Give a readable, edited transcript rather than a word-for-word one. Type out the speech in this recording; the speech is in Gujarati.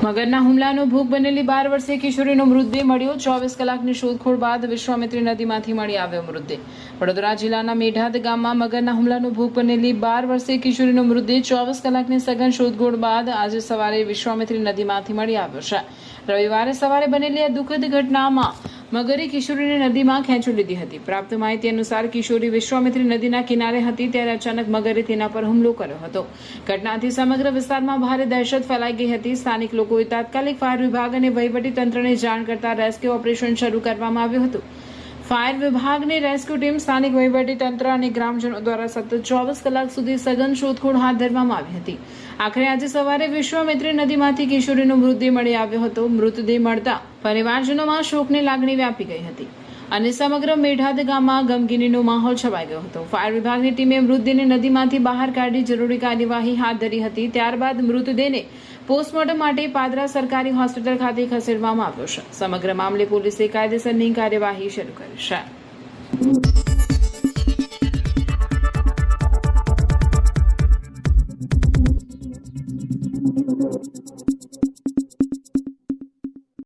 મગરના હુમલાનો ભોગ બનેલી 12 વર્ષીય કિશોરીનો મૃતદેહ મળ્યો। 24 કલાકની શોધખોળ બાદ વિશ્વામિત્રી નદીમાંથી મળી આવ્યો મૃતદેહ। વડોદરા જિલ્લાના મેઢાદ ગામમાં મગરના હુમલાનો ભોગ બનેલી 12 વર્ષીય કિશોરીનો મૃતદેહ 24 કલાકની સઘન શોધખોળ બાદ આજે સવારે વિશ્વામિત્રી નદીમાંથી મળી આવ્યો છે। રવિવારે સવારે બનેલી આ દુઃખદ ઘટનામાં મગરે કિશોરીને નદીમાં ખેંચી લીધી હતી। પ્રાપ્ત માહિતી અનુસાર કિશોરી વિશ્વામિત્રી નદીના કિનારે હતી ત્યારે અચાનક મગરે તેના પર હુમલો કર્યો હતો। ઘટનાથી સમગ્ર વિસ્તારમાં ભારે દહેશત ફેલાઈ ગઈ હતી। સ્થાનિક લોકોએ તાત્કાલિક ફાયર વિભાગ અને વહીવટી તંત્રને જાણ કરતા રેસ્ક્યુ ઓપરેશન શરૂ કરવામાં આવ્યું હતું। ફાયર વિભાગની રેસ્ક્યુ ટીમ, સ્થાનિક વહીવટી તંત્ર અને ગ્રામજનો દ્વારા સતત 24 કલાક સુધી સઘન શોધખોળ હાથ ધરવામાં આવી હતી। આખરે આજે સવારે વિશ્વામિત્રી નદીમાંથી કિશોરીનો મૃતદેહ મળી આવ્યો હતો। મૃતદેહ મળતા પરિવારજનોમાં શોકની લાગણી વ્યાપી ગઈ હતી અને સમગ્ર મેઢાદ ગામમાં ગમગીનીનો માહોલ છવાઈ ગયો હતો। ફાયર વિભાગની ટીમે મૃતદેહને નદીમાંથી બહાર કાઢી જરૂરી કાર્યવાહી હાથ ધરી હતી। ત્યારબાદ મૃતદેહને પોસ્ટમોર્ટમ માટે પાદરા સરકારી હોસ્પિટલ ખાતે ખસેડવામાં આવ્યો છે। સમગ્ર મામલે પોલીસે કાયદેસરની કાર્યવાહી શરૂ કરી છે।